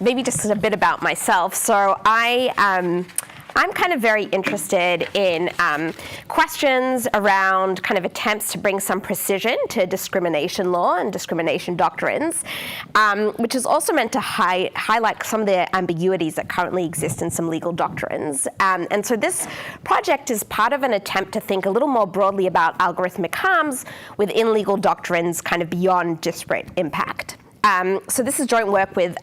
maybe just a bit about myself. So I'm kind of very interested in questions around kind of attempts to bring some precision to discrimination law and discrimination doctrines, which is also meant to highlight some of the ambiguities that currently exist in some legal doctrines. And so this project is part of an attempt to think a little more broadly about algorithmic harms within legal doctrines kind of beyond disparate impact. So this is joint work with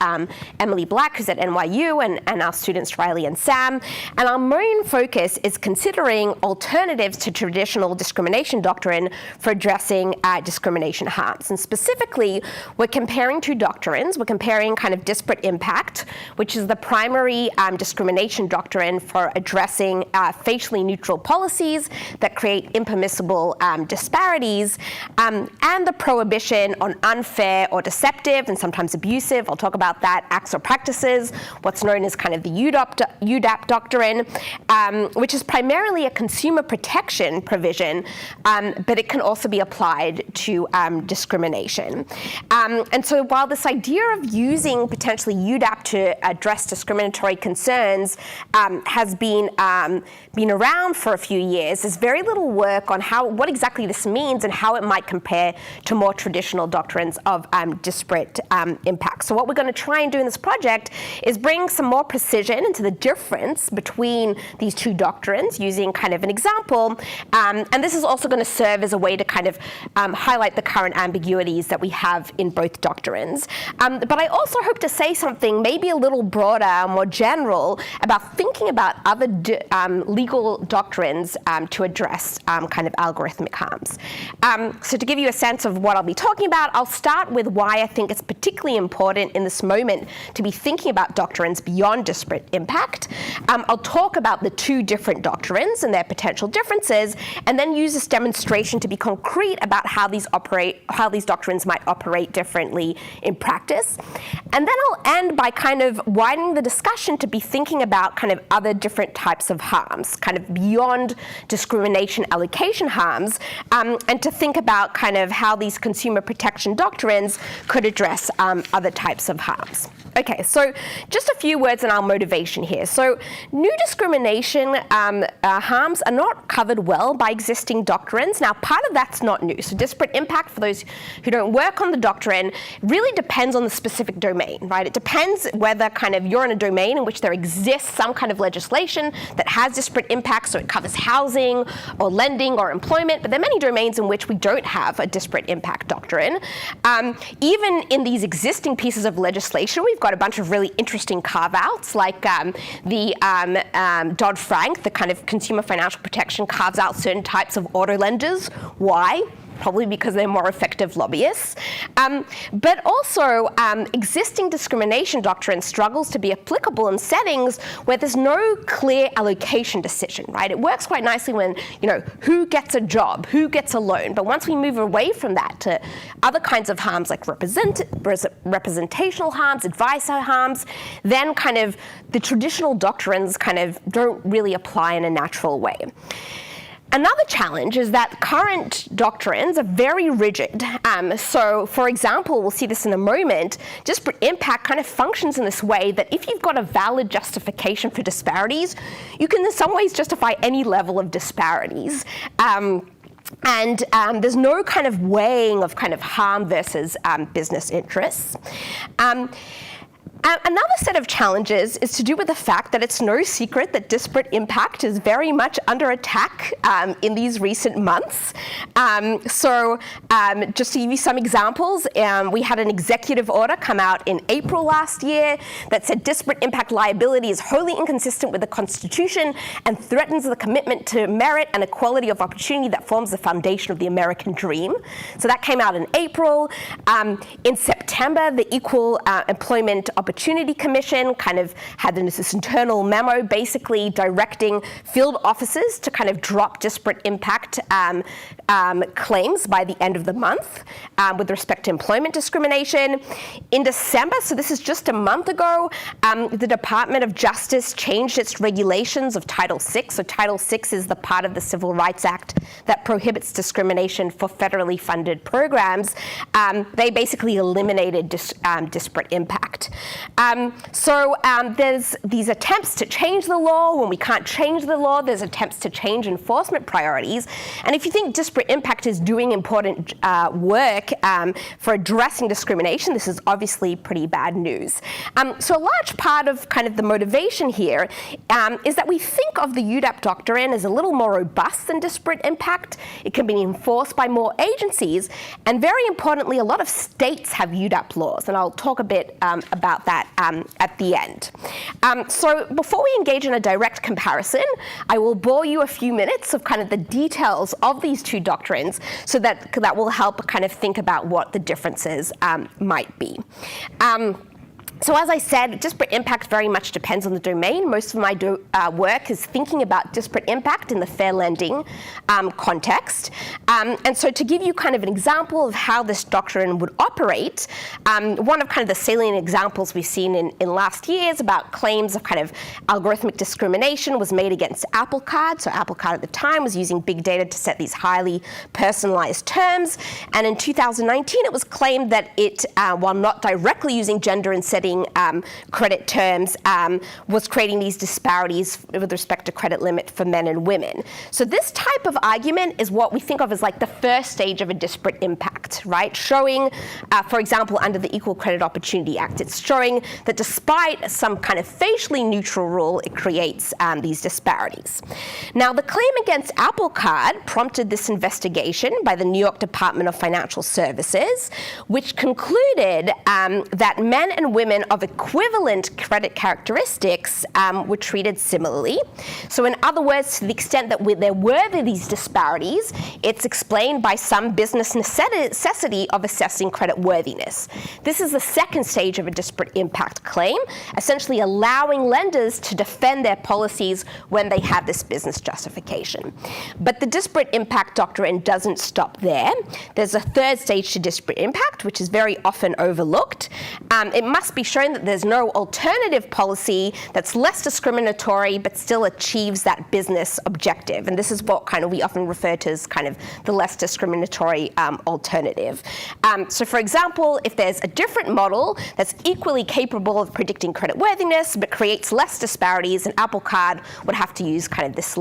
Emily Black, who's at NYU, and our students Riley and Sam. And our main focus is considering alternatives to traditional discrimination doctrine for addressing discrimination harms. And specifically, we're comparing two doctrines. We're comparing kind of disparate impact, which is the primary discrimination doctrine for addressing facially neutral policies that create impermissible disparities, and the prohibition on unfair or deceptive and sometimes abusive, I'll talk about that, acts or practices, what's known as kind of the UDAAP doctrine, which is primarily a consumer protection provision, but it can also be applied to discrimination. And so while this idea of using potentially UDAAP to address discriminatory concerns has been around for a few years, there's very little work on what exactly this means and how it might compare to more traditional doctrines of disparate impact. So what we're going to try and do in this project is bring some more precision into the difference between these two doctrines using kind of an example. And this is also going to serve as a way to kind of highlight the current ambiguities that we have in both doctrines. But I also hope to say something maybe a little broader, more general, about thinking about other legal doctrines to address kind of algorithmic harms. So to give you a sense of what I'll be talking about, I'll start with why I think it's particularly important in this moment to be thinking about doctrines beyond disparate impact. I'll talk about the two different doctrines and their potential differences, and then use this demonstration to be concrete about how these doctrines might operate differently in practice. And then I'll end by kind of widening the discussion to be thinking about kind of other different types of harms, kind of beyond discrimination allocation harms, and to think about kind of how these consumer protection doctrines could address other types of harms. Okay, so just a few words on our motivation here. So new discrimination harms are not covered well by existing doctrines. Now, part of that's not new. So disparate impact, for those who don't work on the doctrine, really depends on the specific domain, right? It depends whether kind of you're in a domain in which there exists some kind of legislation that has disparate impact, so it covers housing or lending or employment, but there are many domains in which we don't have a disparate impact doctrine. Even in these existing pieces of legislation, we've got a bunch of really interesting carve-outs, like the Dodd-Frank, the kind of consumer financial protection, carves out certain types of auto lenders. Why? Probably because they're more effective lobbyists. But also, existing discrimination doctrine struggles to be applicable in settings where there's no clear allocation decision, right? It works quite nicely when, who gets a job, who gets a loan. But once we move away from that to other kinds of harms like representational harms, advisor harms, then kind of the traditional doctrines kind of don't really apply in a natural way. Another challenge is that current doctrines are very rigid. So, for example, we'll see this in a moment, disparate impact kind of functions in this way that if you've got a valid justification for disparities, you can in some ways justify any level of disparities. And there's no kind of weighing of kind of harm versus business interests. Another set of challenges is to do with the fact that it's no secret that disparate impact is very much under attack in these recent months. So just to give you some examples, we had an executive order come out in April last year that said disparate impact liability is wholly inconsistent with the Constitution and threatens the commitment to merit and equality of opportunity that forms the foundation of the American dream. So that came out in April. In September, the Equal Employment Opportunity Commission kind of had this internal memo basically directing field officers to kind of drop disparate impact claims by the end of the month with respect to employment discrimination. In December, so this is just a month ago, the Department of Justice changed its regulations of Title VI. So Title VI is the part of the Civil Rights Act that prohibits discrimination for federally funded programs. They basically eliminated disparate impact. There's these attempts to change the law. When we can't change the law, there's attempts to change enforcement priorities. And if you think disparate impact is doing important work for addressing discrimination, this is obviously pretty bad news. So a large part of kind of the motivation here is that we think of the UDAP doctrine as a little more robust than disparate impact. It can be enforced by more agencies, and very importantly, a lot of states have UDAP laws, and I'll talk a bit about that at the end. So before we engage in a direct comparison, I will bore you a few minutes of kind of the details of these two doctrines, so that will help kind of think about what the differences might be. So as I said, disparate impact very much depends on the domain. Most of my work is thinking about disparate impact in the fair lending context. And so to give you kind of an example of how this doctrine would operate, one of kind of the salient examples we've seen in last years about claims of kind of algorithmic discrimination was made against Apple Card. So Apple Card at the time was using big data to set these highly personalized terms. And in 2019, it was claimed that it, while not directly using gender in setting credit terms, was creating these disparities with respect to credit limit for men and women. So this type of argument is what we think of as like the first stage of a disparate impact, right? Showing, for example, under the Equal Credit Opportunity Act, it's showing that despite some kind of facially neutral rule, it creates these disparities. Now, the claim against Apple Card prompted this investigation by the New York Department of Financial Services, which concluded that men and women of equivalent credit characteristics were treated similarly. So in other words, to the extent that there were these disparities, it's explained by some business necessity of assessing credit worthiness. This is the second stage of a disparate impact claim, essentially allowing lenders to defend their policies when they have this business justification. But the disparate impact doctrine doesn't stop there. There's a third stage to disparate impact, which is very often overlooked. It must be shown that there's no alternative policy that's less discriminatory but still achieves that business objective. And this is what kind of we often refer to as kind of the less discriminatory alternative. So for example, if there's a different model that's equally capable of predicting credit worthiness but creates less disparities, an Apple Card would have to use kind of this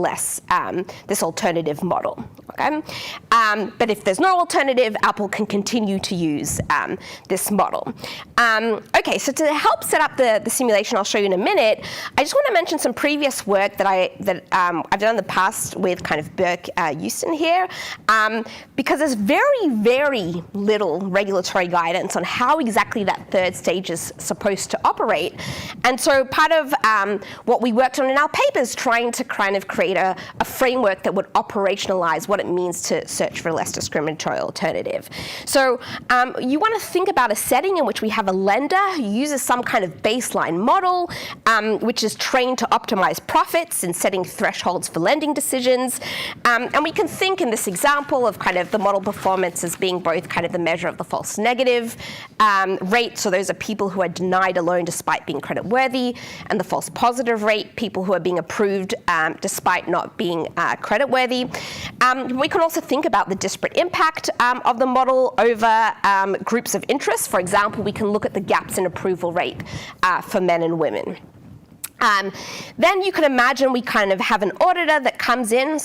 this alternative model. Okay? But if there's no alternative, Apple can continue to use this model. Okay, so to help set up the simulation I'll show you in a minute, I just want to mention some previous work that I've done in the past with kind of Burke Houston here, because there's very, very little regulatory guidance on how exactly that third stage is supposed to operate. And so part of what we worked on in our paper is trying to kind of create a framework that would operationalize what it means to search for a less discriminatory alternative. So you want to think about a setting in which we have a lender who uses some kind of baseline model, which is trained to optimize profits in setting thresholds for lending decisions. And we can think in this example of kind of the model performance as being both kind of the measure of the false negative rate, so those are people who are denied a loan despite being credit worthy, and the false positive rate, people who are being approved despite not being credit worthy. We can also think about the disparate impact of the model over groups of interest. For example, we can look at the gaps in approval rate for men and women. Then you can imagine we kind of have an auditor that comes in,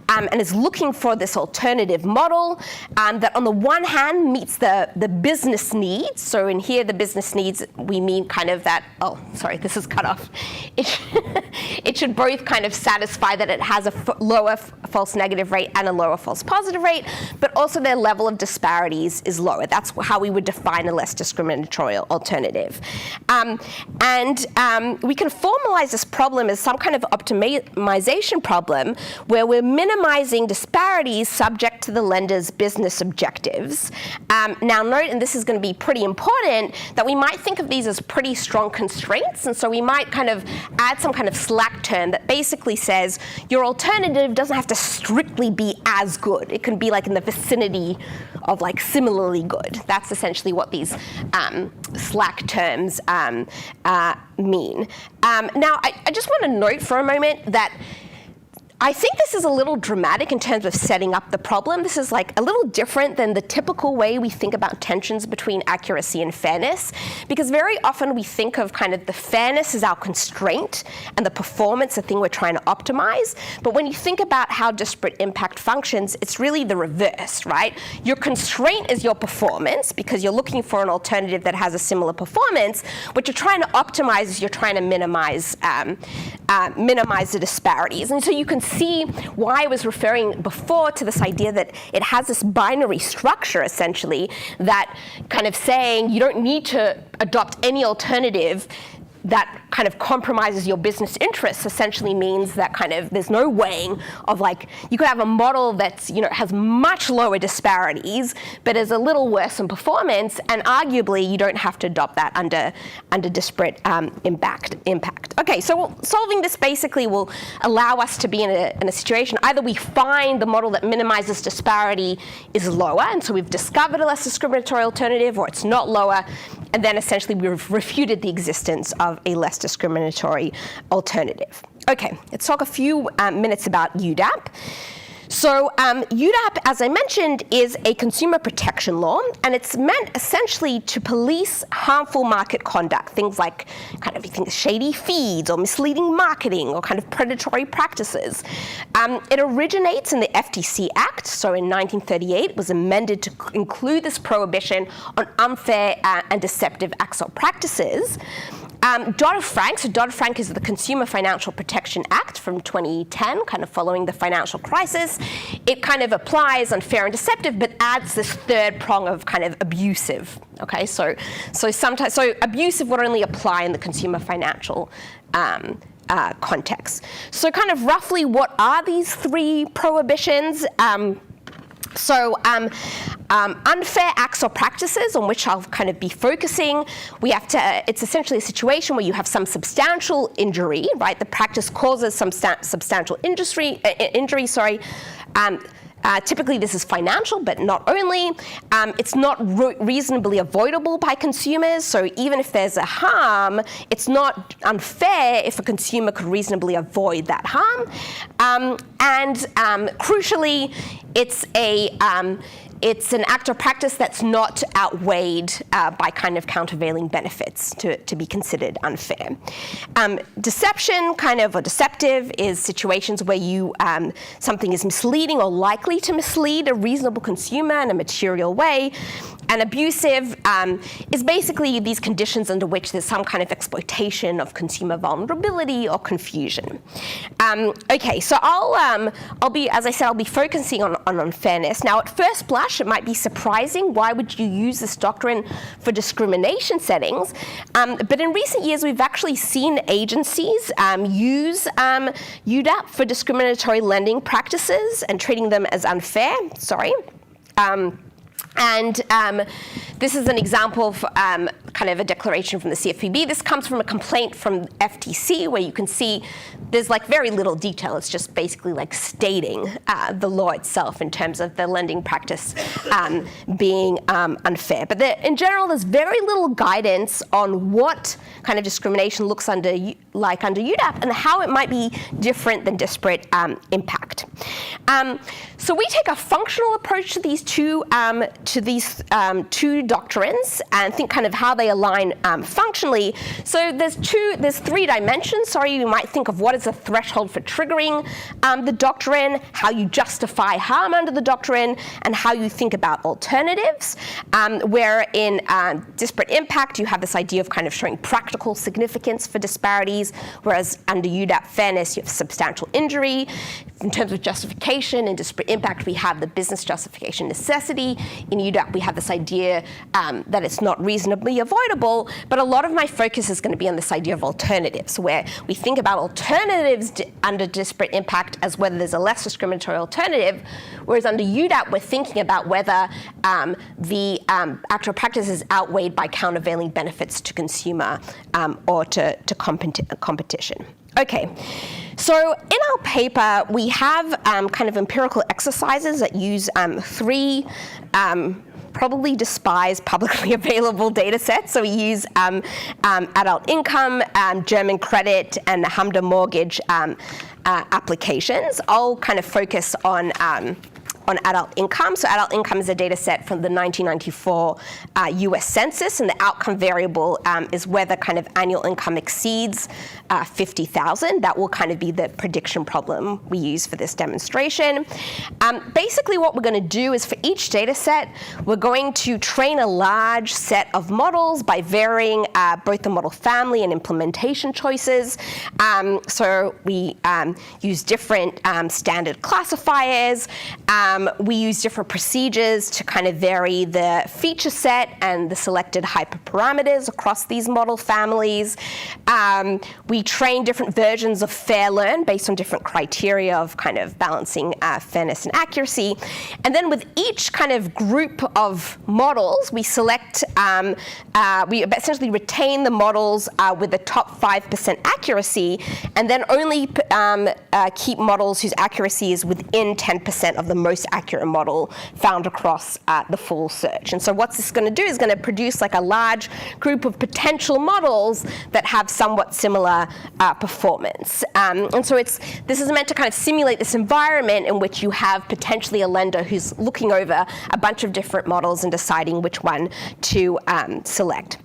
and is looking for this alternative model that on the one hand meets the business needs. So in here, the business needs, we mean kind of that, oh, sorry, this is cut off. It should both kind of satisfy that it has a lower false negative rate and a lower false positive rate, but also their level of disparities is lower. That's how we would define a less discriminatory alternative. And we can formalize this problem as some kind of optimization problem where we're minimizing disparities subject to the lender's business objectives. Now note, and this is going to be pretty important, that we might think of these as pretty strong constraints, and so we might kind of add some kind of slack term that basically says your alternative doesn't have to strictly be as good. It can be like in the vicinity of like similarly good. That's essentially what these slack terms mean. Now, I just want to note for a moment that I think this is a little dramatic in terms of setting up the problem. This is like a little different than the typical way we think about tensions between accuracy and fairness, because very often we think of kind of the fairness as our constraint and the performance, the thing we're trying to optimize. But when you think about how disparate impact functions, it's really the reverse, right? Your constraint is your performance because you're looking for an alternative that has a similar performance. What you're trying to optimize is you're trying to minimize the disparities. And so you can see why I was referring before to this idea that it has this binary structure, essentially, that kind of saying you don't need to adopt any alternative that kind of compromises your business interests. Essentially means that kind of there's no weighing of, like, you could have a model that's, has much lower disparities but is a little worse in performance, and arguably you don't have to adopt that under disparate impact. Okay, so solving this basically will allow us to be in a situation, either we find the model that minimizes disparity is lower, and so we've discovered a less discriminatory alternative, or it's not lower, and then essentially we've refuted the existence of a less discriminatory alternative. Okay, let's talk a few minutes about UDAP. So UDAP, as I mentioned, is a consumer protection law, and it's meant essentially to police harmful market conduct, things like kind of shady feeds or misleading marketing or kind of predatory practices. It originates in the FTC Act, so in 1938 it was amended to include this prohibition on unfair and deceptive acts or practices. Dodd-Frank is the Consumer Financial Protection Act from 2010, kind of following the financial crisis. It kind of applies unfair and deceptive, but adds this third prong of kind of abusive. Okay, so abusive would only apply in the consumer financial context. So kind of roughly, what are these three prohibitions? Unfair acts or practices, on which I'll kind of be focusing, it's essentially a situation where you have some substantial injury, right? The practice causes some substantial injury, typically this is financial, but not only. It's not reasonably avoidable by consumers, so even if there's a harm, it's not unfair if a consumer could reasonably avoid that harm. Crucially, it's an act or practice that's not outweighed by kind of countervailing benefits to be considered unfair. Deception, or deceptive, is situations where something is misleading or likely to mislead a reasonable consumer in a material way. And abusive is basically these conditions under which there's some kind of exploitation of consumer vulnerability or confusion. Okay, so I'll be focusing on unfairness. Now, at first blush, it might be surprising. Why would you use this doctrine for discrimination settings? But in recent years, we've actually seen agencies use UDAP for discriminatory lending practices and treating them as unfair. This is an example of kind of a declaration from the CFPB. This comes from a complaint from FTC, where you can see there's like very little detail. It's just basically like stating the law itself in terms of the lending practice being unfair. But in general, there's very little guidance on what kind of discrimination looks under UDAP and how it might be different than disparate impact. So we take a functional approach to these two doctrines and think kind of how they align functionally. So there's three dimensions. You might think of what is the threshold for triggering the doctrine, how you justify harm under the doctrine, and how you think about alternatives. Where in disparate impact, you have this idea of kind of showing practical significance for disparities, whereas under UDAP fairness, you have substantial injury. In terms of justification, in disparate impact, we have the business justification necessity. In UDAP, we have this idea that it's not reasonably avoidable, but a lot of my focus is going to be on this idea of alternatives, where we think about alternatives under disparate impact as whether there's a less discriminatory alternative, whereas under UDAP, we're thinking about whether the actual practice is outweighed by countervailing benefits to consumer or to competition. Okay, so in our paper, we have kind of empirical exercises that use three probably despise publicly available data sets. So we use adult income, German credit, and the Hamda mortgage applications. I'll kind of focus on adult income. So adult income is a data set from the 1994 US Census, and the outcome variable is whether kind of annual income exceeds 50,000. That will kind of be the prediction problem we use for this demonstration. Basically what we're going to do is for each data set, we're going to train a large set of models by varying both the model family and implementation choices. So we use different standard classifiers. We use different procedures to kind of vary the feature set and the selected hyperparameters across these model families. We train different versions of fair learn based on different criteria of kind of balancing fairness and accuracy. And then with each kind of group of models, we select, we essentially retain the models with the top 5% accuracy, and then only keep models whose accuracy is within 10% of the most accurate model found across the full search. And so what's this going to do is going to produce like a large group of potential models that have somewhat similar performance. And so this is meant to kind of simulate this environment in which you have potentially a lender who's looking over a bunch of different models and deciding which one to select.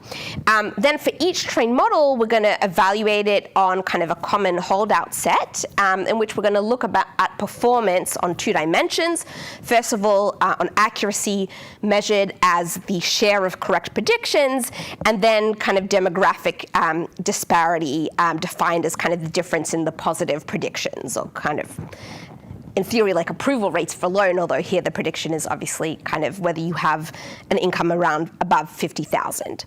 Then for each trained model, we're going to evaluate it on kind of a common holdout set, in which we're going to look at performance on 2 dimensions. First of all, on accuracy measured as the share of correct predictions, and then kind of demographic disparity defined as kind of the difference in the positive predictions, or kind of, in theory, like approval rates for loan, although here the prediction is obviously kind of whether you have an income around above 50,000.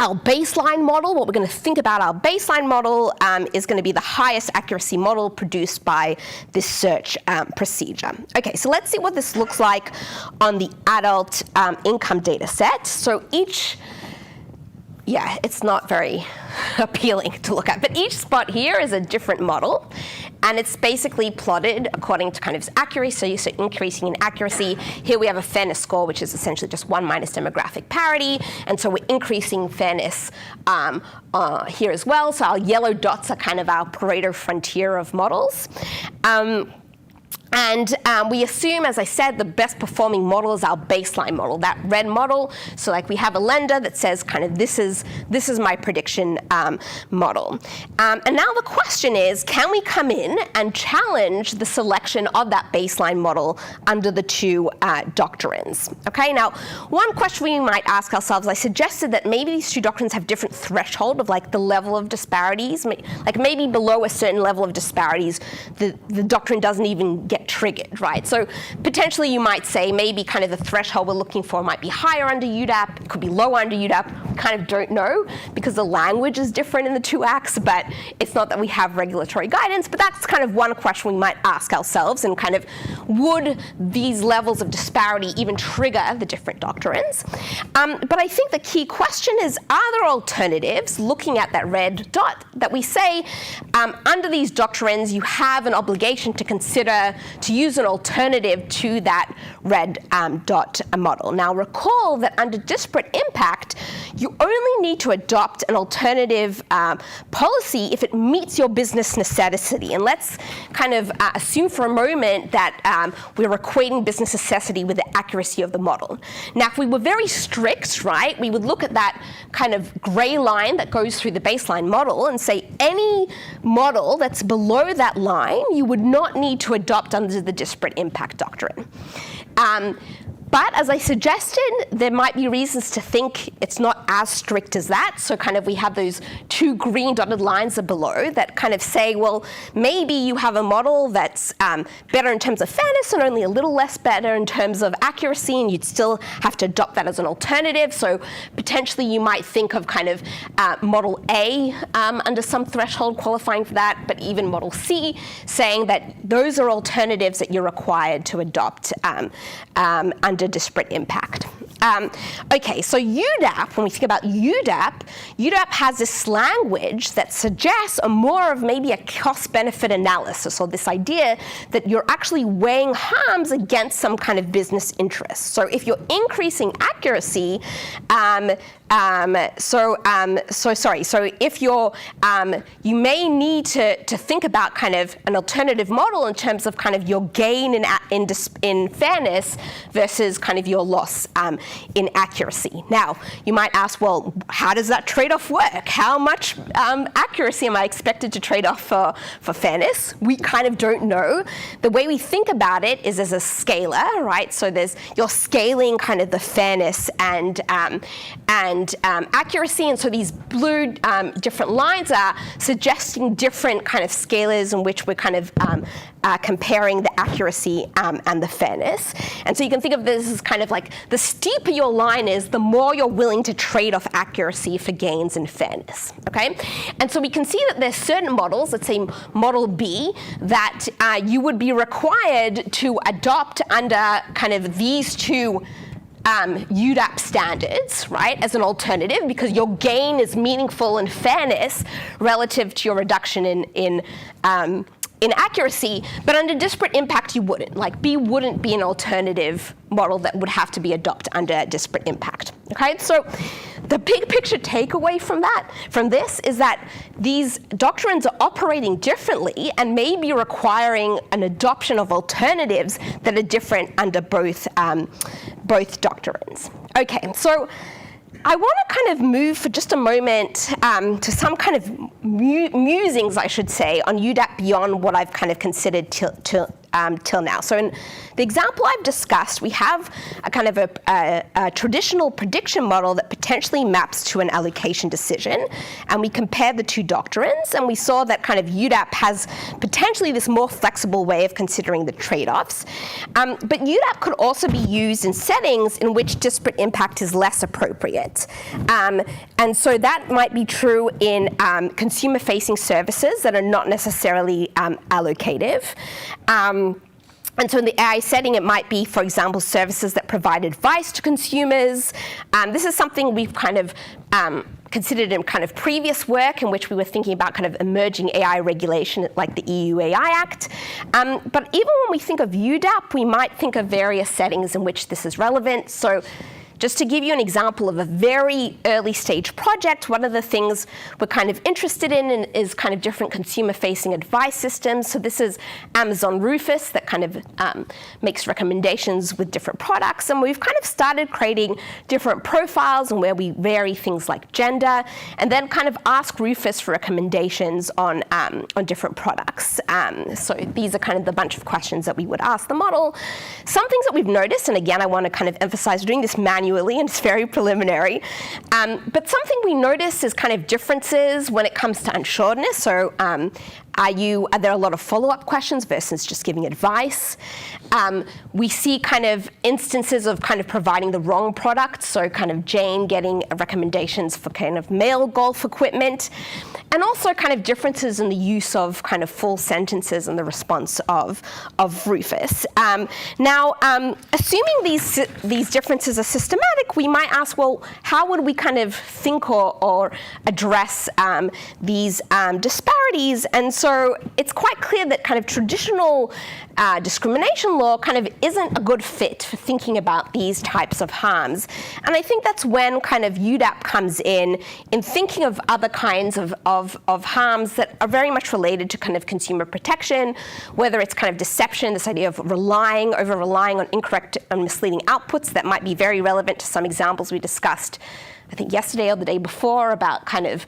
Our baseline model, what we're going to think about our baseline model is going to be the highest accuracy model produced by this search procedure. Okay, so let's see what this looks like on the adult income data set. So it's not very appealing to look at, but each spot here is a different model, and it's basically plotted according to kind of accuracy, so increasing in accuracy. Here we have a fairness score, which is essentially just 1 minus demographic parity, and so we're increasing fairness here as well. So our yellow dots are kind of our Pareto frontier of models. And we assume, as I said, the best performing model is our baseline model, that red model. So like we have a lender that says kind of this is my prediction model. And now the question is, can we come in and challenge the selection of that baseline model under the 2 doctrines? Okay, now one question we might ask ourselves, I suggested that maybe these 2 doctrines have different threshold of like the level of disparities. Like maybe below a certain level of disparities, the doctrine doesn't even get triggered, right? So potentially you might say maybe kind of the threshold we're looking for might be higher under UDAP, it could be lower under UDAP. We kind of don't know because the language is different in the 2 acts, but it's not that we have regulatory guidance. But that's kind of one question we might ask ourselves, and kind of would these levels of disparity even trigger the different doctrines? But I think the key question is, are there alternatives, looking at that red dot, that we say under these doctrines you have an obligation to consider to use an alternative to that red dot model. Now recall that under disparate impact, you only need to adopt an alternative policy if it meets your business necessity. And let's kind of assume for a moment that we're equating business necessity with the accuracy of the model. Now if we were very strict, right, we would look at that kind of gray line that goes through the baseline model and say any model that's below that line, you would not need to adopt under the disparate impact doctrine. But as I suggested, there might be reasons to think it's not as strict as that. So kind of we have those 2 green dotted lines below that kind of say, well, maybe you have a model that's better in terms of fairness and only a little less better in terms of accuracy, and you'd still have to adopt that as an alternative. So potentially you might think of kind of model A under some threshold qualifying for that, but even model C saying that those are alternatives that you're required to adopt under disparate impact. Okay, so UDAP, when we think about UDAP has this language that suggests more of maybe a cost-benefit analysis, or this idea that you're actually weighing harms against some kind of business interest. So if you're increasing accuracy, so if you're, you may need to think about kind of an alternative model in terms of kind of your gain in fairness versus kind of your loss in accuracy. Now, you might ask, well, how does that trade-off work? How much accuracy am I expected to trade off for fairness? We kind of don't know. The way we think about it is as a scalar, right? So you're scaling kind of the fairness and accuracy, and so these blue different lines are suggesting different kind of scalars in which we're kind of comparing the accuracy and the fairness. And so you can think of this as kind of like the steeper your line is, the more you're willing to trade off accuracy for gains in fairness, okay? And so we can see that there's certain models, let's say model B, that you would be required to adopt under kind of these two UDAP standards, right, as an alternative, because your gain is meaningful in fairness relative to your reduction in accuracy, but under disparate impact you wouldn't. Like B wouldn't be an alternative model that would have to be adopted under disparate impact. Okay, so the big picture takeaway from this is that these doctrines are operating differently and may be requiring an adoption of alternatives that are different under both doctrines. Okay, so I want to kind of move for just a moment to some kind of musings, I should say, on UDAP beyond what I've kind of considered till now. So in the example I've discussed, we have a kind of a traditional prediction model that potentially maps to an allocation decision, and we compared the two doctrines, and we saw that kind of UDAP has potentially this more flexible way of considering the trade-offs. But UDAP could also be used in settings in which disparate impact is less appropriate. And so that might be true in consumer-facing services that are not necessarily allocative. And so in the AI setting, it might be, for example, services that provide advice to consumers. This is something we've kind of considered in kind of previous work in which we were thinking about kind of emerging AI regulation like the EU AI Act. But even when we think of UDAP, we might think of various settings in which this is relevant. So just to give you an example of a very early stage project, one of the things we're kind of interested in is kind of different consumer-facing advice systems. So this is Amazon Rufus that kind of makes recommendations with different products. And we've kind of started creating different profiles and where we vary things like gender, and then kind of ask Rufus for recommendations on different products. So these are kind of the bunch of questions that we would ask the model. Some things that we've noticed, and again, I want to kind of emphasize doing this manually, and it's very preliminary. But something we notice is kind of differences when it comes to unsuredness. So are there a lot of follow-up questions versus just giving advice? We see kind of instances of kind of providing the wrong product. So kind of Jane getting recommendations for kind of male golf equipment. And also kind of differences in the use of kind of full sentences in the response of Rufus. Now, assuming these differences are systematic, we might ask, well, how would we kind of think or address these disparities? And so it's quite clear that kind of traditional discrimination law kind of isn't a good fit for thinking about these types of harms. And I think that's when kind of UDAP comes in thinking of other kinds of harms that are very much related to kind of consumer protection, whether it's kind of deception, this idea of over-relying on incorrect and misleading outputs that might be very relevant to some examples we discussed, I think yesterday or the day before, about kind of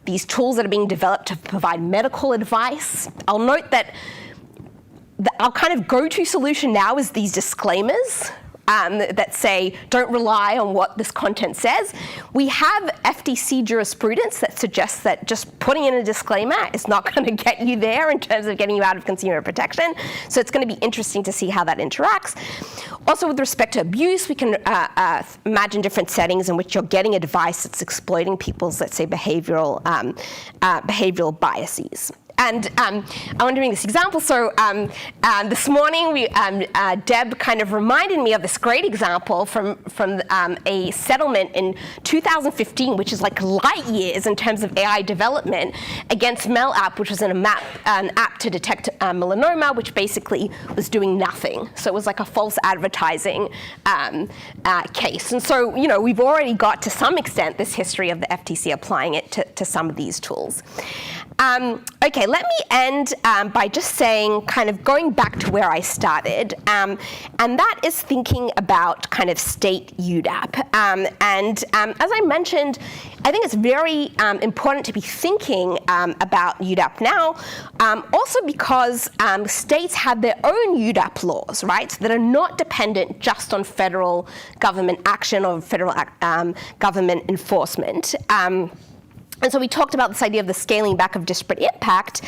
these tools that are being developed to provide medical advice. I'll note that our kind of go-to solution now is these disclaimers that say, don't rely on what this content says. We have FTC jurisprudence that suggests that just putting in a disclaimer is not going to get you there in terms of getting you out of consumer protection. So it's going to be interesting to see how that interacts. Also, with respect to abuse, we can imagine different settings in which you're getting advice that's exploiting people's, let's say, behavioral biases. And I want to bring this example. So this morning, Deb kind of reminded me of this great example from a settlement in 2015, which is like light years in terms of AI development, against MelApp, which was an app to detect melanoma, which basically was doing nothing. So it was like a false advertising case. And so, we've already got, to some extent, this history of the FTC applying it to some of these tools. Okay, let me end by just saying, kind of going back to where I started, and that is thinking about kind of state UDAP. As I mentioned, I think it's very important to be thinking about UDAP now, also because states have their own UDAP laws, right, that are not dependent just on federal government action or federal government enforcement. And so we talked about this idea of the scaling back of disparate impact,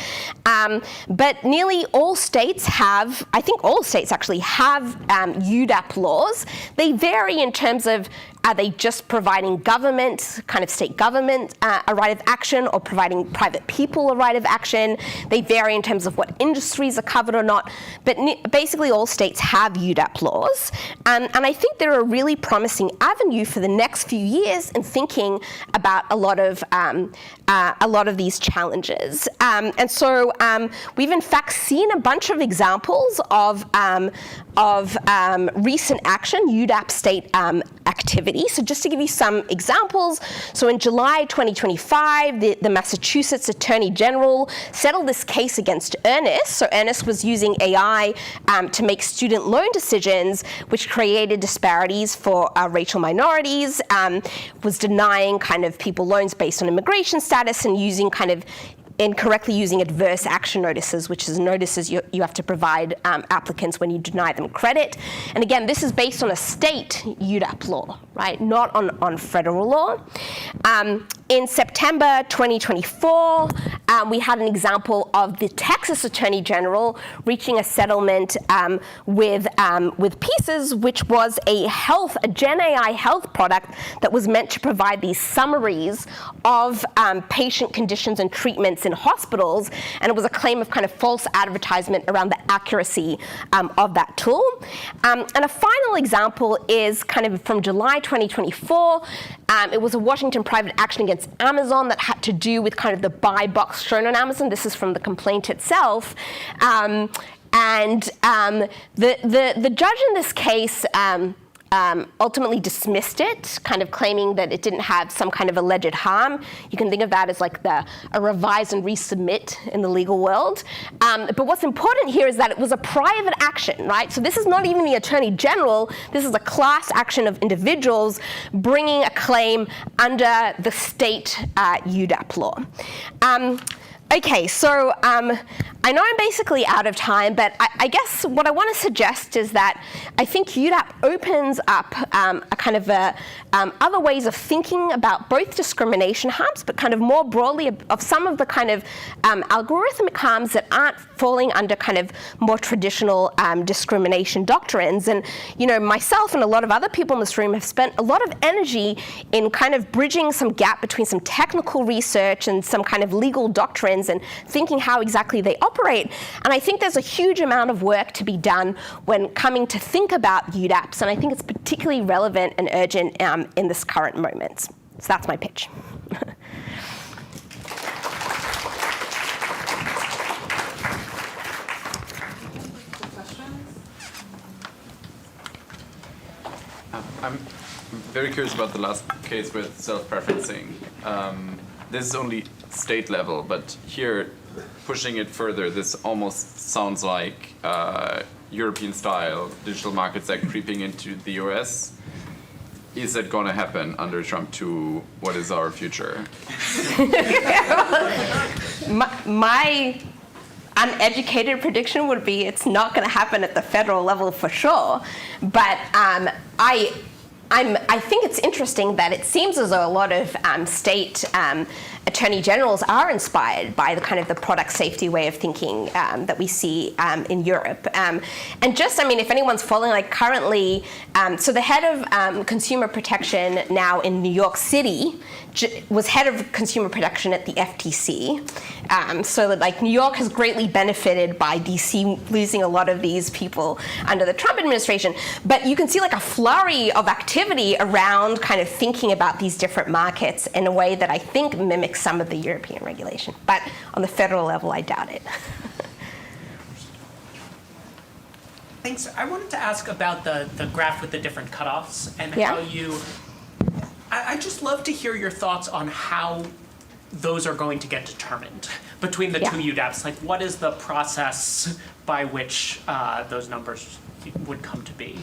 but nearly all states have, I think all states actually have UDAP laws. They vary in terms of, are they just providing government, kind of state government, a right of action, or providing private people a right of action? They vary in terms of what industries are covered or not, but basically all states have UDAP laws. And I think they're a really promising avenue for the next few years in thinking about a lot of these challenges. And so we've in fact seen a bunch of examples of recent action, UDAP state activity. So just to give you some examples, so in July 2025, the Massachusetts Attorney General settled this case against Earnest. So Earnest was using AI to make student loan decisions, which created disparities for racial minorities, was denying kind of people loans based on immigration status, and using kind of incorrectly using adverse action notices, which is notices you have to provide applicants when you deny them credit. And again, this is based on a state UDAP law, right, not on federal law. In September 2024, we had an example of the Texas Attorney General reaching a settlement with Pieces, which was a Gen AI health product that was meant to provide these summaries of patient conditions and treatments in hospitals, and it was a claim of kind of false advertisement around the accuracy of that tool. And a final example is kind of from July 2024. It was a Washington private action against Amazon that had to do with kind of the buy box shown on Amazon. This is from the complaint itself. And the judge in this case ultimately dismissed it, kind of claiming that it didn't have some kind of alleged harm. You can think of that as like a revise and resubmit in the legal world. But what's important here is that it was a private action, right? So this is not even the Attorney General. This is a class action of individuals bringing a claim under the state UDAP law. Okay, so I know I'm basically out of time, but I guess what I want to suggest is that I think UDAP opens up a kind of other ways of thinking about both discrimination harms, but kind of more broadly of some of the kind of algorithmic harms that aren't falling under kind of more traditional discrimination doctrines. And myself and a lot of other people in this room have spent a lot of energy in kind of bridging some gap between some technical research and some kind of legal doctrines, and thinking how exactly they operate. And I think there's a huge amount of work to be done when coming to think about UDAPs, and I think it's particularly relevant and urgent in this current moment. So that's my pitch. I'm very curious about the last case with self-preferencing. This is only state level, but here, pushing it further, this almost sounds like European-style Digital Markets Act creeping into the US. Is that going to happen under Trump 2? What is our future? My uneducated prediction would be it's not going to happen at the federal level for sure, but I think it's interesting that it seems as though a lot of state attorney generals are inspired by the kind of the product safety way of thinking that we see in Europe. And just, I mean, if anyone's following, like currently, so the head of consumer protection now in New York City was head of consumer protection at the FTC. So that, like, New York has greatly benefited by DC losing a lot of these people under the Trump administration. But you can see like a flurry of activity around kind of thinking about these different markets in a way that I think mimics some of the European regulation. But on the federal level, I doubt it. Thanks. I wanted to ask about the graph with the different cutoffs and how you... I just love to hear your thoughts on how those are going to get determined between the two UDAPs. Like, what is the process by which those numbers would come to be?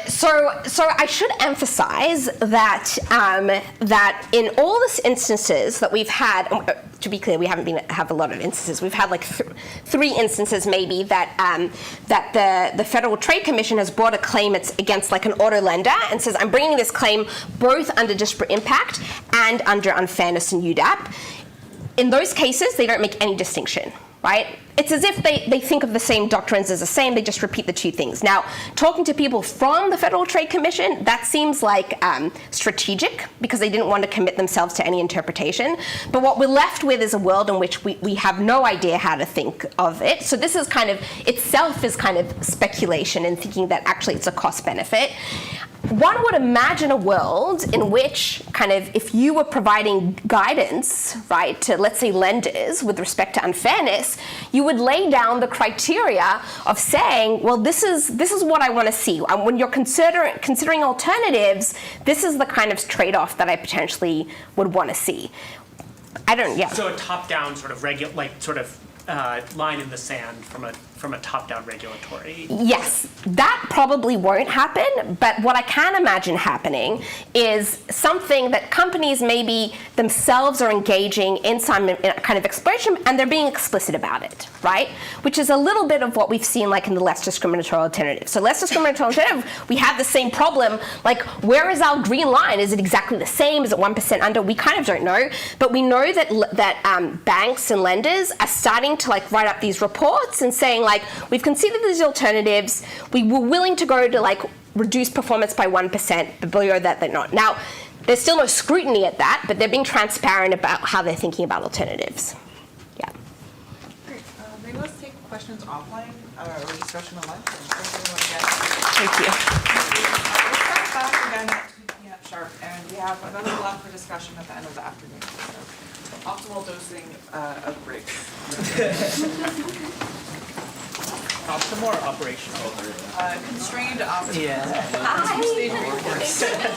So I should emphasize that that in all the instances that we've had, to be clear, we haven't have a lot of instances. We've had like three instances maybe that that the Federal Trade Commission has brought a claim against like an auto lender and says, I'm bringing this claim both under disparate impact and under unfairness and UDAP. In those cases, they don't make any distinction. Right? It's as if they think of the same doctrines as the same, they just repeat the two things. Now, talking to people from the Federal Trade Commission, that seems like strategic because they didn't want to commit themselves to any interpretation. But what we're left with is a world in which we have no idea how to think of it. So this is kind of, itself is kind of speculation in thinking that actually it's a cost benefit. One would imagine a world in which kind of if you were providing guidance, right, to let's say lenders with respect to unfairness, you would lay down the criteria of saying, well, this is what I want to see. When you're considering alternatives, this is the kind of trade-off that I potentially would want to see. So a top-down sort of line in the sand from a top-down regulatory. Yes, that probably won't happen, but what I can imagine happening is something that companies maybe themselves are engaging in some kind of exploration and they're being explicit about it, right? Which is a little bit of what we've seen like in the less discriminatory alternative. So less discriminatory alternative, we have the same problem, like where is our green line? Is it exactly the same? Is it 1% under? We kind of don't know, but we know that banks and lenders are starting to like write up these reports and saying like, we've considered these alternatives, we were willing to go to like reduce performance by 1%, but below that they're not. Now, there's still no scrutiny at that, but they're being transparent about how they're thinking about alternatives. Yeah. Great. Maybe let's take questions offline or discussion online. Thank you. We'll start back again at 2 p.m. sharp, and we have another block for discussion at the end of the afternoon. So optimal dosing of breaks. Optimal or operational? Constrained optimal. Yeah. Two-stage breaks.